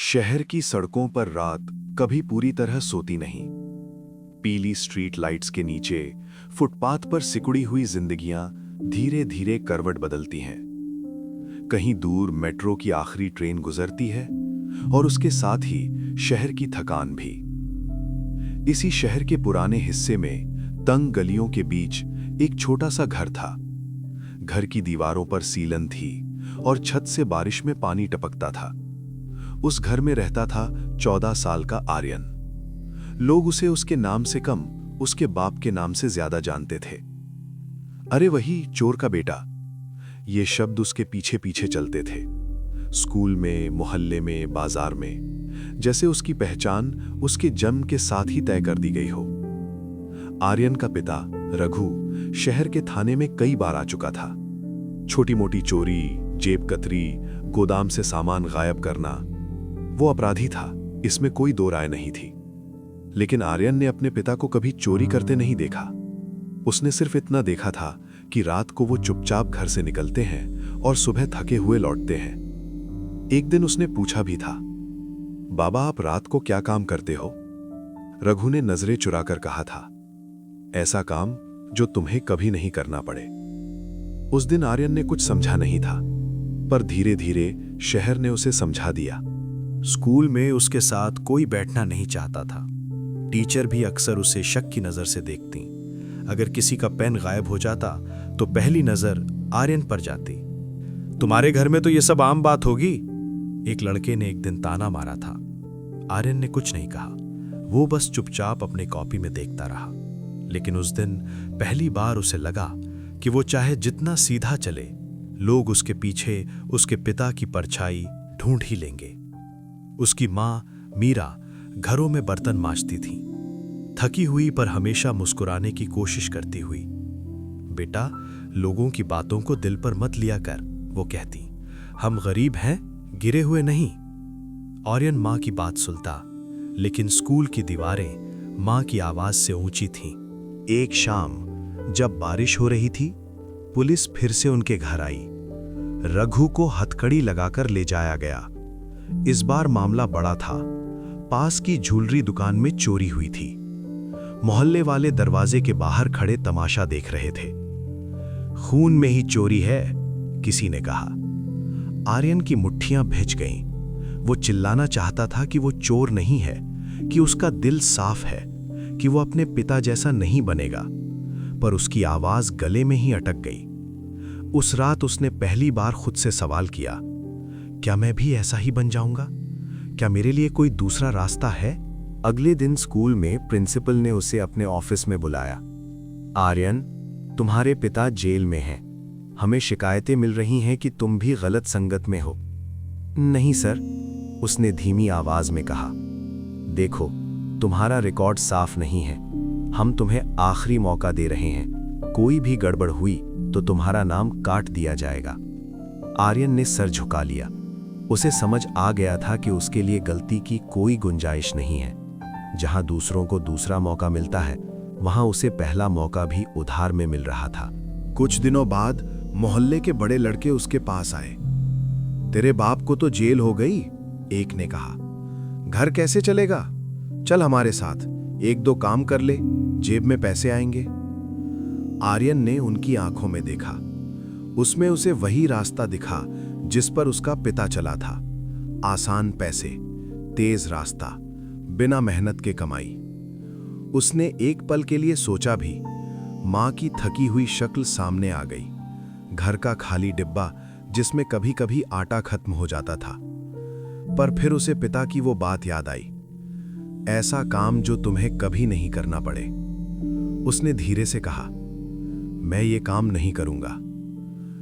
शहर की सड़कों पर रात कभी पूरी तरह सोती नहीं। पीली स्ट्रीट लाइट्स के नीचे फुटपाथ पर सिकुड़ी हुई जिंदगियां धीरे धीरे करवट बदलती हैं। कहीं दूर मेट्रो की आखिरी ट्रेन गुजरती है और उसके साथ ही शहर की थकान भी। इसी शहर के पुराने हिस्से में तंग गलियों के बीच एक छोटा सा घर था। घर की दीवारों पर सीलन थी और छत से बारिश में पानी टपकता था। उस घर में रहता था 14 साल का आर्यन। लोग उसे उसके नाम से कम उसके बाप के नाम से ज्यादा जानते थे। अरे वही चोर का बेटा, ये शब्द उसके पीछे पीछे चलते थे। स्कूल में, मोहल्ले में, बाजार में, जैसे उसकी पहचान उसके जन्म के साथ ही तय कर दी गई हो। आर्यन का पिता रघु शहर के थाने में कई बार आ चुका था। छोटी मोटी चोरी, जेब कतरी, गोदाम से सामान गायब करना, वो अपराधी था, इसमें कोई दो राय नहीं थी। लेकिन आर्यन ने अपने पिता को कभी चोरी करते नहीं देखा। उसने सिर्फ इतना देखा था कि रात को वो चुपचाप घर से निकलते हैं और सुबह थके हुए लौटते हैं। एक दिन उसने पूछा भी था, बाबा आप रात को क्या काम करते हो? रघु ने नजरें चुराकर कहा था, ऐसा काम जो तुम्हें कभी नहीं करना पड़े। उस दिन आर्यन ने कुछ समझा नहीं था, पर धीरे धीरे शहर ने उसे समझा दिया। स्कूल में उसके साथ कोई बैठना नहीं चाहता था। टीचर भी अक्सर उसे शक की नजर से देखती। अगर किसी का पेन गायब हो जाता तो पहली नजर आर्यन पर जाती। तुम्हारे घर में तो ये सब आम बात होगी, एक लड़के ने एक दिन ताना मारा था। आर्यन ने कुछ नहीं कहा, वो बस चुपचाप अपने कॉपी में देखता रहा। लेकिन उस दिन पहली बार उसे लगा कि वो चाहे जितना सीधा चले, लोग उसके पीछे उसके पिता की परछाई ढूंढ ही लेंगे। उसकी माँ मीरा घरों में बर्तन मांजती थी, थकी हुई पर हमेशा मुस्कुराने की कोशिश करती हुई। बेटा, लोगों की बातों को दिल पर मत लिया कर, वो कहती। हम गरीब हैं, गिरे हुए नहीं। आर्यन माँ की बात सुनता, लेकिन स्कूल की दीवारें माँ की आवाज से ऊंची थीं। एक शाम जब बारिश हो रही थी, पुलिस फिर से उनके घर आई। रघु को हथकड़ी लगाकर ले जाया गया। इस बार मामला बड़ा था। पास की ज्वेलरी दुकान में चोरी हुई थी। मोहल्ले वाले दरवाजे के बाहर खड़े तमाशा देख रहे थे। खून में ही चोरी है, किसी ने कहा। आर्यन की मुट्ठियां भिज गईं। वो चिल्लाना चाहता था कि वो चोर नहीं है, कि उसका दिल साफ है, कि वो अपने पिता जैसा नहीं बनेगा, पर उसकी आवाज गले में ही अटक गई। उस रात उसने पहली बार खुद से सवाल किया, क्या मैं भी ऐसा ही बन जाऊंगा? क्या मेरे लिए कोई दूसरा रास्ता है? अगले दिन स्कूल में प्रिंसिपल ने उसे अपने ऑफिस में बुलाया। आर्यन, तुम्हारे पिता जेल में हैं। हमें शिकायतें मिल रही हैं कि तुम भी गलत संगत में हो। नहीं सर, उसने धीमी आवाज में कहा। देखो, तुम्हारा रिकॉर्ड साफ नहीं है। हम तुम्हें आखिरी मौका दे रहे हैं। कोई भी गड़बड़ हुई तो तुम्हारा नाम काट दिया जाएगा। आर्यन ने सर झुका लिया। उसे समझ आ गया था कि उसके लिए गलती की कोई गुंजाइश नहीं है। जहां दूसरों को दूसरा मौका मिलता है, वहां उसे पहला मौका भी उधार में मिल रहा था। कुछ दिनों बाद मोहल्ले के बड़े लड़के उसके पास आए। तेरे बाप को तो जेल हो गई, एक ने कहा। घर कैसे चलेगा? चल हमारे साथ, एक दो काम कर ले, जेब में पैसे आएंगे। आर्यन ने उनकी आंखों में देखा। उसमें उसे वही रास्ता दिखा जिस पर उसका पिता चला था। आसान पैसे, तेज रास्ता, बिना मेहनत के कमाई। उसने एक पल के लिए सोचा भी। मां की थकी हुई शक्ल सामने आ गई। घर का खाली डिब्बा जिसमें कभी कभी आटा खत्म हो जाता था। पर फिर उसे पिता की वो बात याद आई, ऐसा काम जो तुम्हें कभी नहीं करना पड़े। उसने धीरे से कहा, मैं ये काम नहीं करूंगा।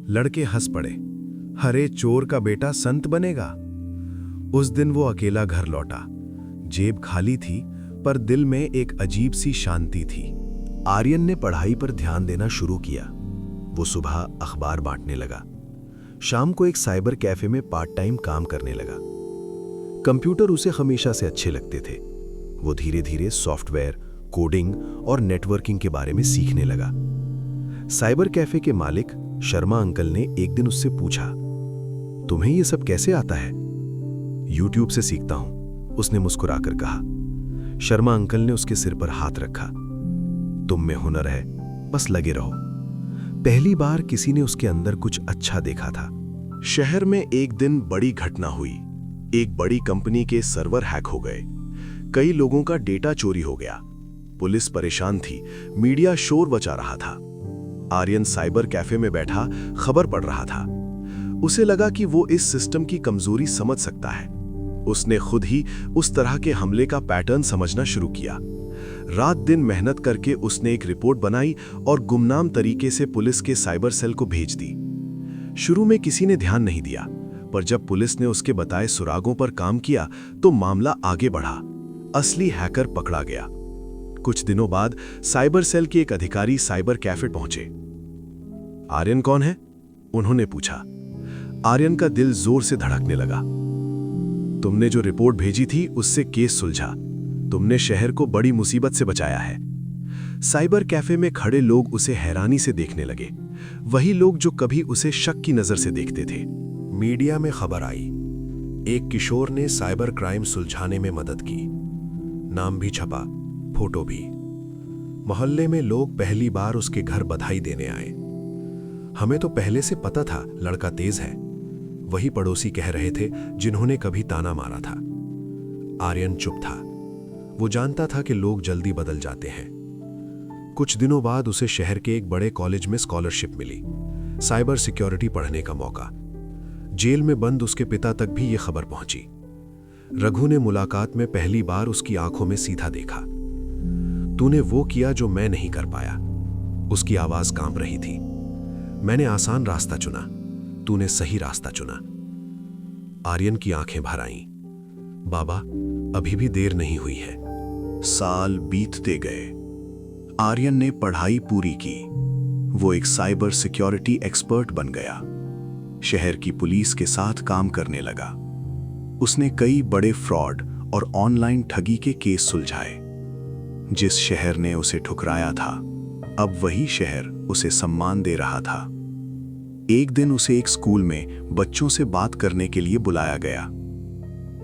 लड़के हंस पड़े। अरे चोर का बेटा संत बनेगा। उस दिन वो अकेला घर लौटा। जेब खाली थी, पर दिल में एक अजीब सी शांति थी। आर्यन ने पढ़ाई पर ध्यान देना शुरू किया। वो सुबह अखबार बांटने लगा। शाम को एक साइबर कैफे में पार्ट टाइम काम करने लगा। कंप्यूटर उसे हमेशा से अच्छे लगते थे। वो धीरे धीरे सॉफ्टवेयर, कोडिंग और नेटवर्किंग के बारे में सीखने लगा। साइबर कैफे के मालिक शर्मा अंकल ने एक दिन उससे पूछा, तुम्हें ये सब कैसे आता है? यूट्यूब से सीखता हूं, उसने मुस्कुराकर कहा। शर्मा अंकल ने उसके सिर पर हाथ रखा। तुम में हुनर है, बस लगे रहो। पहली बार किसी ने उसके अंदर कुछ अच्छा देखा था। शहर में एक दिन बड़ी घटना हुई। एक बड़ी कंपनी के सर्वर हैक हो गए। कई लोगों का डेटा चोरी हो गया। पुलिस परेशान थी, मीडिया शोर मचा रहा था। आर्यन साइबर कैफे में बैठा खबर पढ़ रहा था। उसे लगा कि वो इस सिस्टम की कमजोरी समझ सकता है। उसने खुद ही उस तरह के हमले का पैटर्न समझना शुरू किया। रात दिन मेहनत करके उसने एक रिपोर्ट बनाई और गुमनाम तरीके से पुलिस के साइबर सेल को भेज दी। शुरू में किसी ने ध्यान नहीं दिया, पर जब पुलिस ने उसके बताए सुरागों पर काम किया तो मामला आगे बढ़ा। असली हैकर पकड़ा गया। कुछ दिनों बाद साइबर सेल के एक अधिकारी साइबर कैफे पहुंचे। आर्यन कौन है? उन्होंने पूछा। आर्यन का दिल जोर से धड़कने लगा। तुमने जो रिपोर्ट भेजी थी उससे केस सुलझा। तुमने शहर को बड़ी मुसीबत से बचाया है। साइबर कैफे में खड़े लोग उसे हैरानी से देखने लगे, वही लोग जो कभी उसे शक की नजर से देखते थे। मीडिया में खबर आई, एक किशोर ने साइबर क्राइम सुलझाने में मदद की। नाम भी छपा, फोटो भी। मोहल्ले में लोग पहली बार उसके घर बधाई देने आए। हमें तो पहले से पता था लड़का तेज है, वही पड़ोसी कह रहे थे जिन्होंने कभी ताना मारा था। आर्यन चुप था। वो जानता था कि लोग जल्दी बदल जाते हैं। कुछ दिनों बाद उसे शहर के एक बड़े कॉलेज में स्कॉलरशिप मिली, साइबर सिक्योरिटी पढ़ने का मौका। जेल में बंद उसके पिता तक भी ये खबर पहुंची। रघु ने मुलाकात में पहली बार उसकी आंखों में सीधा देखा। तूने वो किया जो मैं नहीं कर पाया। उसकी आवाज कांप रही थी। मैंने आसान रास्ता चुना, तूने सही रास्ता चुना। आर्यन की आंखें भर आईं। बाबा, अभी भी देर नहीं हुई है। साल बीतते गए। आर्यन ने पढ़ाई पूरी की। वो एक साइबर सिक्योरिटी एक्सपर्ट बन गया। शहर की पुलिस के साथ काम करने लगा। उसने कई बड़े फ्रॉड और ऑनलाइन ठगी के केस सुलझाए। जिस शहर ने उसे ठुकराया था, अब वही शहर उसे सम्मान दे रहा था। एक दिन उसे एक स्कूल में बच्चों से बात करने के लिए बुलाया गया।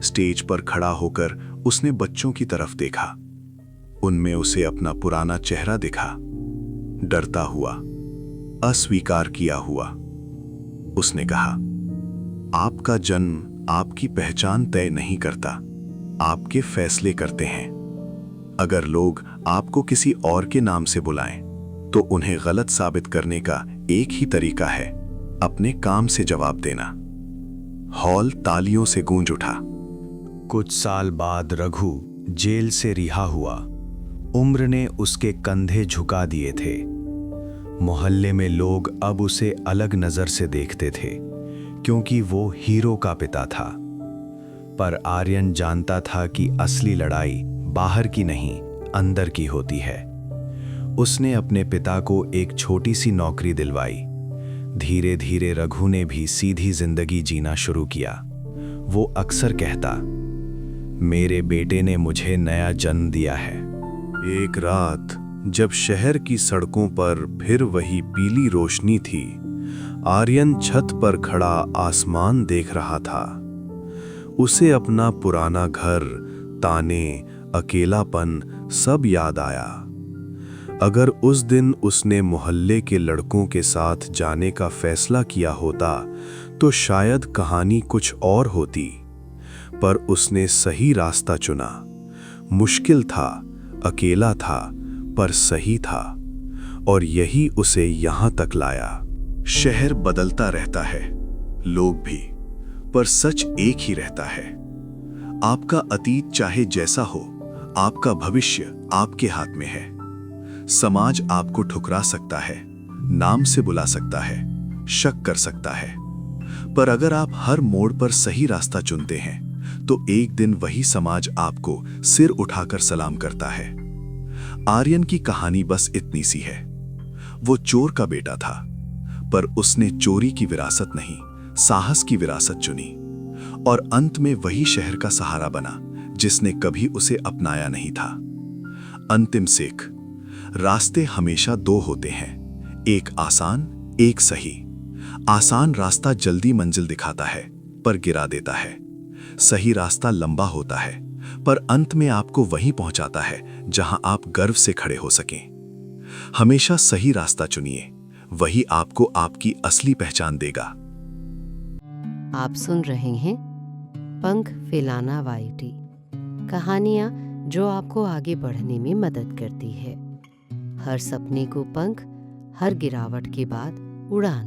स्टेज पर खड़ा होकर उसने बच्चों की तरफ देखा। उनमें उसे अपना पुराना चेहरा दिखा, डरता हुआ, अस्वीकार किया हुआ। उसने कहा, आपका जन्म आपकी पहचान तय नहीं करता, आपके फैसले करते हैं। अगर लोग आपको किसी और के नाम से बुलाएं, तो उन्हें गलत साबित करने का एक ही तरीका है, अपने काम से जवाब देना। हॉल तालियों से गूंज उठा। कुछ साल बाद रघु जेल से रिहा हुआ। उम्र ने उसके कंधे झुका दिए थे। मोहल्ले में लोग अब उसे अलग नजर से देखते थे, क्योंकि वो हीरो का पिता था। पर आर्यन जानता था कि असली लड़ाई बाहर की नहीं, अंदर की होती है। उसने अपने पिता को एक छोटी सी नौकरी दिलवाई। धीरे धीरे रघु ने भी सीधी जिंदगी जीना शुरू किया। वो अक्सर कहता, मेरे बेटे ने मुझे नया जन्म दिया है। एक रात जब शहर की सड़कों पर फिर वही पीली रोशनी थी, आर्यन छत पर खड़ा आसमान देख रहा था। उसे अपना पुराना घर, ताने, अकेलापन सब याद आया। अगर उस दिन उसने मोहल्ले के लड़कों के साथ जाने का फैसला किया होता तो शायद कहानी कुछ और होती। पर उसने सही रास्ता चुना। मुश्किल था, अकेला था, पर सही था, और यही उसे यहां तक लाया। शहर बदलता रहता है, लोग भी, पर सच एक ही रहता है। आपका अतीत चाहे जैसा हो, आपका भविष्य आपके हाथ में है। समाज आपको ठुकरा सकता है, नाम से बुला सकता है, शक कर सकता है, पर अगर आप हर मोड़ पर सही रास्ता चुनते हैं तो एक दिन वही समाज आपको सिर उठाकर सलाम करता है। आर्यन की कहानी बस इतनी सी है। वो चोर का बेटा था, पर उसने चोरी की विरासत नहीं, साहस की विरासत चुनी, और अंत में वही शहर का सहारा बना जिसने कभी उसे अपनाया नहीं था। अंतिम सीख, रास्ते हमेशा दो होते हैं, एक आसान, एक सही। आसान रास्ता जल्दी मंजिल दिखाता है, पर गिरा देता है। सही रास्ता लंबा होता है, पर अंत में आपको वहीं पहुंचाता है जहां आप गर्व से खड़े हो सकें। हमेशा सही रास्ता चुनिए, वही आपको आपकी असली पहचान देगा। आप सुन रहे हैं पंख फैलाना वाईटी, कहानियां जो आपको आगे बढ़ने में मदद करती है। हर सपने को पंख, हर गिरावट के बाद उड़ान।